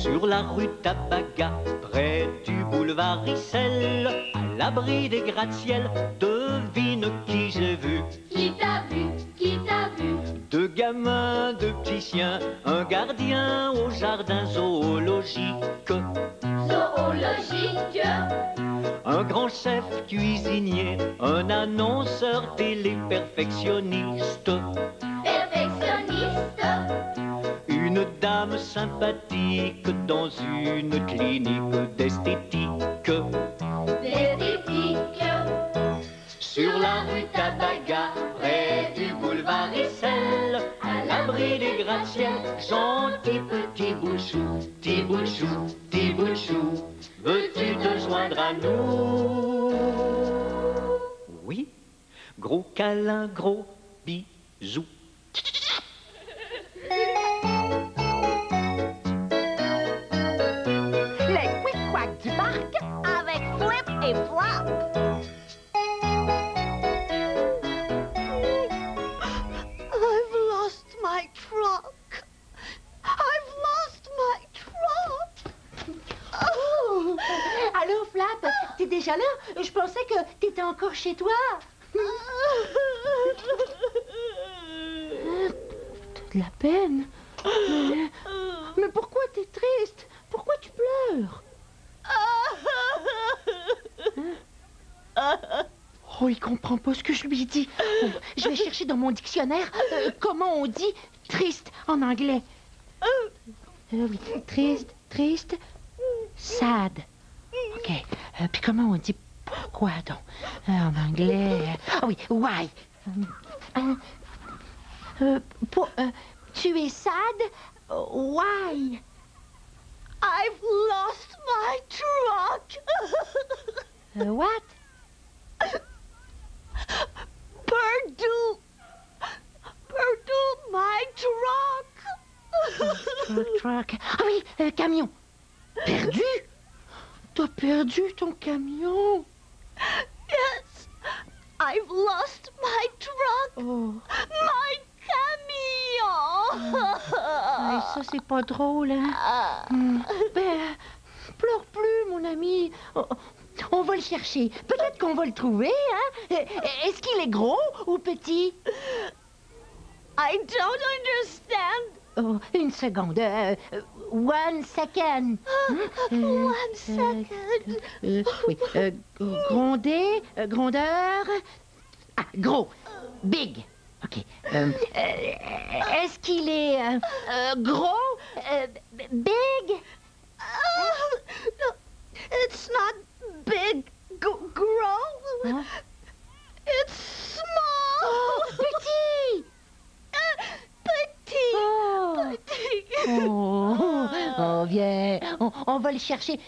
Sur la rue Tabaga, près du boulevard Issel, à l'abri des gratte-ciel, devine qui j'ai vu. Qui t'a vu? Qui t'a vu? Deux gamins, deux petits chiens, un gardien au jardin zoologique. Zoologique. Un grand chef cuisinier, un annonceur télé perfectionniste. Perfectionniste. Une dame sympathique dans une clinique d'esthétique. D'esthétique. Sur la rue Tabaga, près du boulevard Issel, à l'abri des gratte-ciel, gentil petit bout de chou, petit bout de chou, petit bout de chou, veux-tu te joindre à nous? Oui, gros câlin, gros bisous. Les quick-quack du parc avec Flip et Flop. I've lost my truck. I've lost my truck. Oh. Allô, Flap, t'es déjà là? Je pensais que t'étais encore chez toi. T'as de la peine. Mais pourquoi t'es triste? Pourquoi tu pleures? Oh, il comprend pas ce que je lui dis. Bon, je vais chercher dans mon dictionnaire comment on dit triste en anglais. Oui, triste, triste, sad. OK. Puis comment on dit pourquoi donc? En anglais. Ah oui, why. Tu es sad? Why? I've lost my truck. What? Perdu my truck. Truck. Ah oui, camion. Perdu? T'as perdu ton camion? Yes, I've lost my truck. Oh. My camion. Ça, c'est pas drôle, hein? Ben, pleure plus, mon ami. On va le chercher. Peut-être qu'on va le trouver, hein? Est-ce qu'il est gros ou petit? I don't understand. Oh, une seconde. 1 second. 1 second. Oui. Gronder, grandeur. Ah, gros. Big. OK. Est-ce qu'il est gros? Big? No, it's not big. Grow? Huh? It's small. Oh, petit. Petit. Oh. Petit. Oh, viens. On va le chercher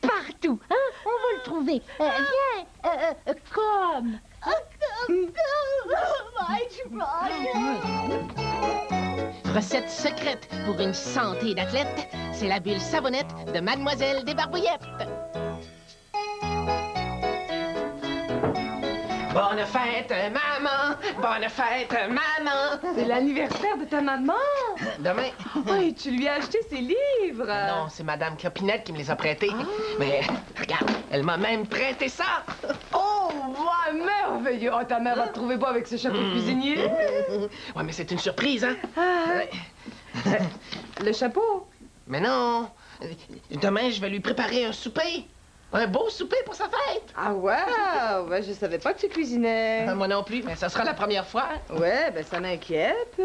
partout. Hein? On va le trouver. Viens. Comme. Recette secrète pour une santé d'athlète, c'est la bulle savonnette de Mademoiselle des Barbouillettes. Bonne fête, maman! Bonne fête, maman! C'est l'anniversaire de ta maman! Demain. Oh, et tu lui as acheté ses livres! Non, c'est Madame Clopinette qui me les a prêtés. Mais regarde, elle m'a même prêté ça! Oh, ouais, merveilleux! Oh, ta mère va te trouver beau avec ce chapeau de cuisinier? Ouais, mais c'est une surprise, hein? Le chapeau? Mais non! Demain, je vais lui préparer un souper. Un beau souper pour sa fête! Ah ouais? Ouais, je savais pas que tu cuisinais. Moi non plus, mais ça sera la première fois. Ouais, ben ça m'inquiète.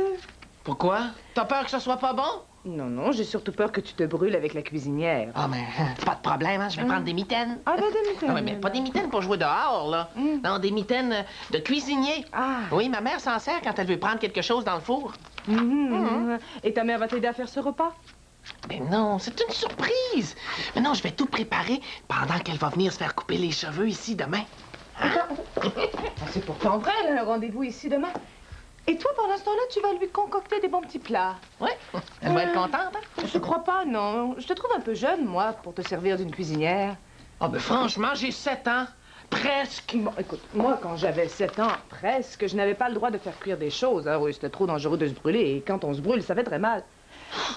Pourquoi? T'as peur que ça soit pas bon? Non, non, j'ai surtout peur que tu te brûles avec la cuisinière. Ah, mais pas de problème, hein? Je vais prendre des mitaines. Ah, ben des mitaines. Ah, ouais, mais pas des mitaines pour jouer dehors, là. Non, des mitaines de cuisinier. Ah. Oui, ma mère s'en sert quand elle veut prendre quelque chose dans le four. Et ta mère va t'aider à faire ce repas? Mais non, c'est une surprise. Mais non, je vais tout préparer pendant qu'elle va venir se faire couper les cheveux ici demain. Hein? C'est pourtant vrai, elle a un rendez-vous ici demain. Et toi, pendant ce temps-là, tu vas lui concocter des bons petits plats. Oui, elle va être contente, hein? Je crois pas, non. Je te trouve un peu jeune, moi, pour te servir d'une cuisinière. Ah, ben franchement, j'ai 7 ans. Presque. Bon, écoute, moi, quand j'avais 7 ans, presque, je n'avais pas le droit de faire cuire des choses. Ah oui, c'était trop dangereux de se brûler. Et quand on se brûle, ça fait très mal.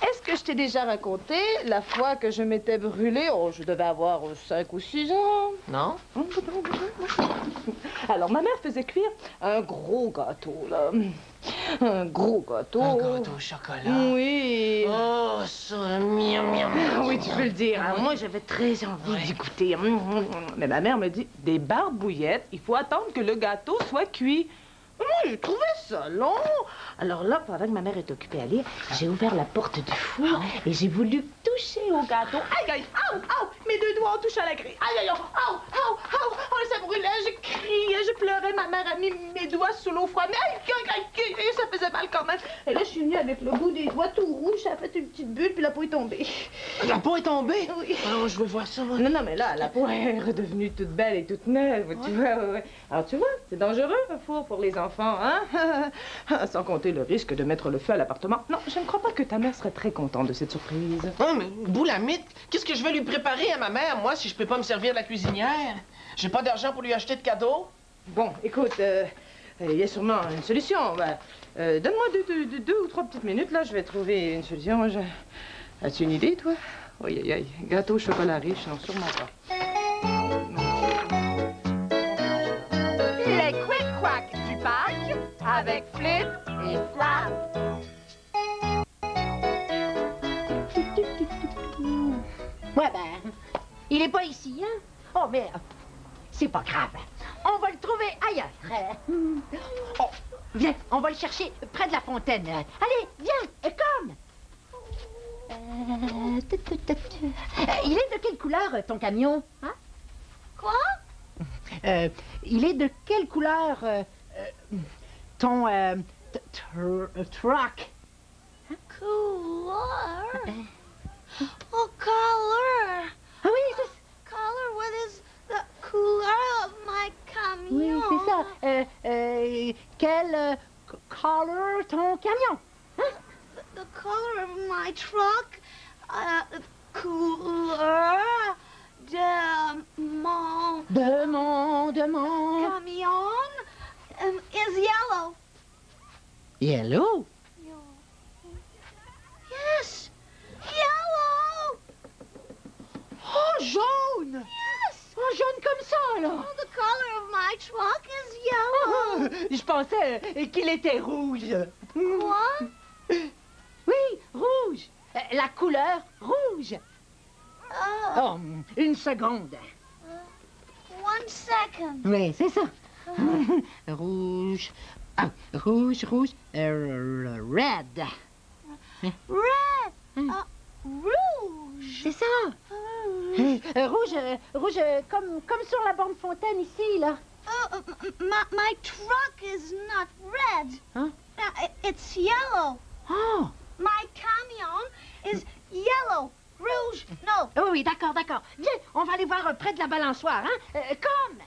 Est-ce que je t'ai déjà raconté la fois que je m'étais brûlée? Oh, je devais avoir 5 ou 6 ans. Non? Alors, ma mère faisait cuire un gros gâteau, là. Un gros gâteau. Un gâteau au chocolat. Oui. Oh, ça, miam, miam. Oui, tu peux le dire. Hein. Moi, j'avais très envie d'y goûter. Mais ma mère me dit, des barbouillettes, il faut attendre que le gâteau soit cuit. Moi, j'ai trouvé ça long. Alors là, pendant que ma mère est occupée à lire, j'ai ouvert la porte du four et j'ai voulu toucher au gâteau. Aïe, aïe, aïe, aïe, mes 2 doigts ont touché à la grille. Aïe, aïe, aïe, aïe, aïe, aïe, ça brûlait, je criais, je pleurais. Ma mère a mis mes doigts sous l'eau froide. Mais aïe, aïe, aïe, aïe, ça faisait mal quand même. Et là, je suis venue avec le bout des doigts tout rouge, ça a fait une petite bulle, puis la peau est tombée. La peau est tombée? Oui. Alors, je veux voir ça, moi. Non, non, mais là, la peau est redevenue toute belle et toute neuve, tu vois. Ouais. Alors, tu vois, c'est dangereux, un four pour les enfants, hein? Sans compter le risque de mettre le feu à l'appartement. Non, je ne crois pas que ta mère serait très contente de cette surprise. Oh, mais Boulamite, qu'est-ce que je vais lui préparer à ma mère, moi, si je peux pas me servir de la cuisinière? J'ai pas d'argent pour lui acheter de cadeaux. Bon, écoute, il y a sûrement une solution. Ben, donne-moi deux ou trois petites minutes, là, je vais trouver une solution. As-tu une idée, toi? Oui, aïe, aïe. Gâteau au chocolat riche, non, sûrement pas. Les quick-quack du parc avec Flip et Flap. Ouais, ben, il est pas ici, hein? Oh, mais c'est pas grave. On va le trouver ailleurs. Oh, viens, on va le chercher près de la fontaine. Allez, viens, comme. Il est de quelle couleur, ton camion? Hein? Quoi? Il est de quelle couleur, ton truck? Couleur? Oh, color. Ah oui, c'est ça. Color, what is the color of my camion? Oui, c'est ça. Quel color ton camion? Hein? The color of my truck, couleur de mon camion is yellow. Yellow? Yes, yellow. Oh, jaune! Yes. Oh, jaune comme ça, là! Oh, the color of my truck is yellow. Je pensais qu'il était rouge. Quoi? Oui, rouge. La couleur rouge. Oh, une seconde. 1 second. Oui, c'est ça. Rouge. Ah, rouge. Red. Red. Rouge. C'est ça. Rouge comme sur la borne fontaine ici, là. My truck is not red. Huh? It's yellow. Oh. My camion is yellow. Rouge, no. Oui, d'accord. Viens, on va aller voir près de la balançoire, hein? Comme.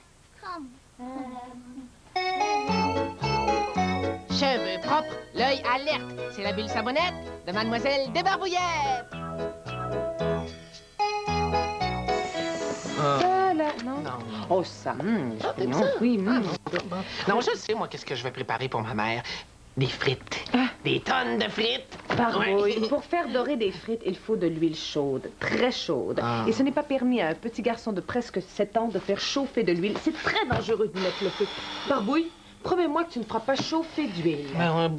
Cheveux propres, l'œil alerte. C'est la bulle savonnette de Mademoiselle Desbarbouillettes. Voilà, non? Non. Oh, ça, t'aimes non, ça? oui, Non, je sais, moi, qu'est-ce que je vais préparer pour ma mère. Des frites. Des tonnes de frites. Barbouille, Ouais. pour faire dorer des frites, il faut de l'huile chaude, très chaude. Et ce n'est pas permis à un petit garçon de presque 7 ans de faire chauffer de l'huile. C'est très dangereux de mettre le feu. Barbouille, promets-moi que tu ne feras pas chauffer d'huile.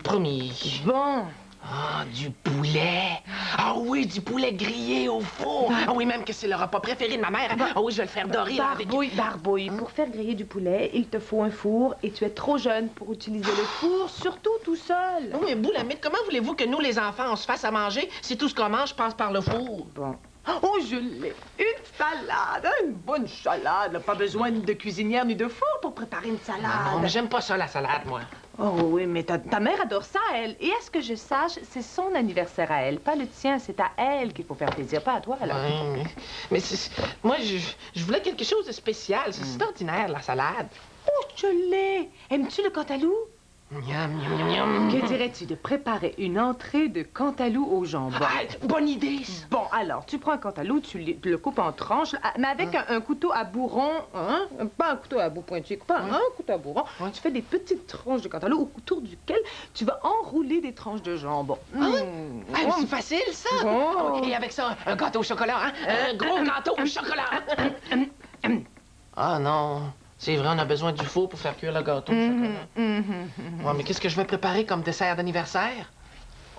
Promis. Bon. Ah, du poulet. Ah oui, du poulet grillé au four. Ah oui, même que c'est le repas préféré de ma mère. Ah oui, je vais le faire dorer là, avec... Barbouille, pour faire griller du poulet, il te faut un four et tu es trop jeune pour utiliser le four, surtout tout seul. Oh, mais Boulamite, comment voulez-vous que nous, les enfants, on se fasse à manger si tout ce qu'on mange passe par le four? Bon. Oh, je l'ai. Une salade, une bonne salade. Pas besoin de cuisinière ni de four pour préparer une salade. Non, mais j'aime pas ça, la salade, moi. Oh oui, mais ta mère adore ça, elle. Et à ce que je sache, c'est son anniversaire à elle, pas le tien. C'est à elle qu'il faut faire plaisir, pas à toi, alors. Ouais, mais moi, je voulais quelque chose de spécial. C'est ordinaire, la salade. Oh, je l'ai. Aimes-tu le cantalou? Miam, miam, miam, miam. Que dirais-tu de préparer une entrée de cantalou au jambon? Ah, bonne idée, ça. Bon, alors, tu prends un cantalou, tu le coupes en tranches, mais avec un couteau à bourron, hein? Pas un couteau à bout pointu, pas un couteau à bourron. Tu fais des petites tranches de cantalou autour duquel tu vas enrouler des tranches de jambon. Ah, c'est facile, ça. Oh. Et avec ça, un gâteau au chocolat, hein? Un gros gâteau au chocolat. Ah non, c'est vrai, on a besoin du four pour faire cuire le gâteau au chocolat. Ouais, mais qu'est-ce que je vais préparer comme dessert d'anniversaire?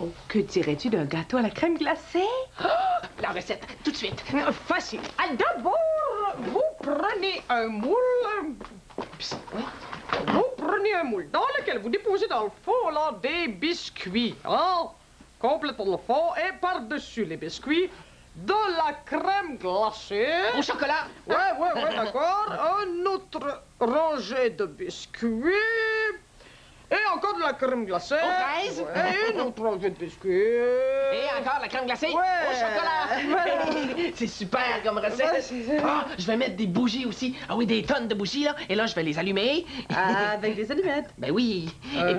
Oh, que dirais-tu d'un gâteau à la crème glacée? La recette, tout de suite. Facile. D'abord, vous prenez un moule. Vous prenez un moule dans lequel vous déposez dans le fond là, des biscuits. Hein? Complètement le fond et par-dessus les biscuits, de la crème glacée. Au chocolat. Ouais, d'accord. Un autre rangée de biscuits. Et encore de la crème glacée. Aux fraises. Et une autre rangée de biscuits. Et encore la crème glacée. Ouais. Au chocolat. Voilà. C'est super comme recette. Ouais, c'est- Ah, je vais mettre des bougies aussi. Ah oui, des tonnes de bougies, là. Et là, je vais les allumer. Avec des allumettes. Ben oui. Et-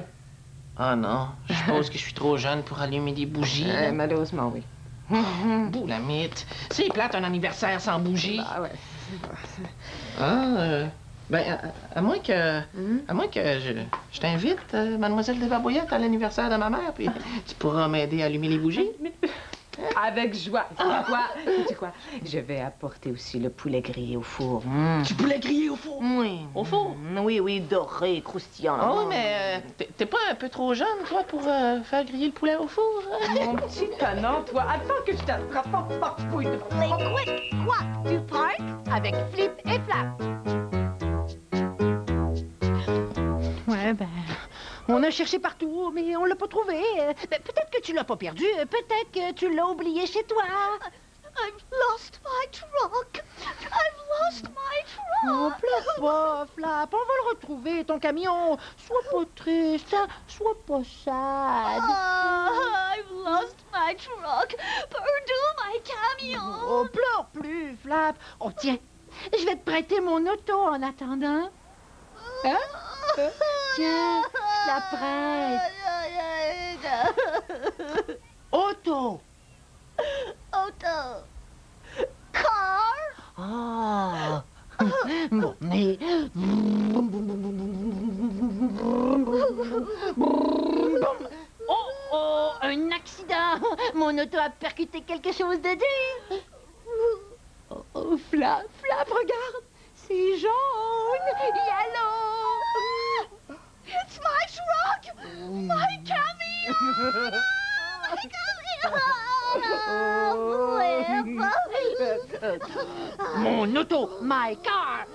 Ah non, je suppose que je suis trop jeune pour allumer des bougies. là. Malheureusement, oui. Boulamite. C'est plate un anniversaire sans bougie. Ah ouais. À moins que je t'invite, mademoiselle de Babouillette, à l'anniversaire de ma mère, puis tu pourras m'aider à allumer les bougies. Avec joie. Sais-tu quoi? Je vais apporter aussi le poulet grillé au four. Du poulet grillé au four. Oui. Au four? Oui, doré, croustillant. Oh, mais t'es pas un peu trop jeune, toi, pour faire griller le poulet au four? Mon petit tannant, toi. Attends que je t'attrape en papouille de... Les quick quack du parc avec Flip et Flap. Ouais, ben, on a cherché partout, mais on l'a pas trouvé. Ben, peut-être que tu l'as pas perdu, peut-être que tu l'as oublié chez toi. I've lost my truck. I've lost my Oh, truck. pleure pas, Flap, on va le retrouver, ton camion. Sois pas triste, hein? Sois pas sad. I've lost my truck. Perdu my camion. Oh, pleure plus, Flap. Oh, tiens, je vais te prêter mon auto en attendant. Hein? Tiens, je la prête. Auto. Auto. Car. Ah. Bon, mais... Oh, un accident. Mon auto a percuté quelque chose de dur. Oh, Flap, regarde. C'est jaune. Yellow. It's my truck. My camion. My camion. Mon auto. My car.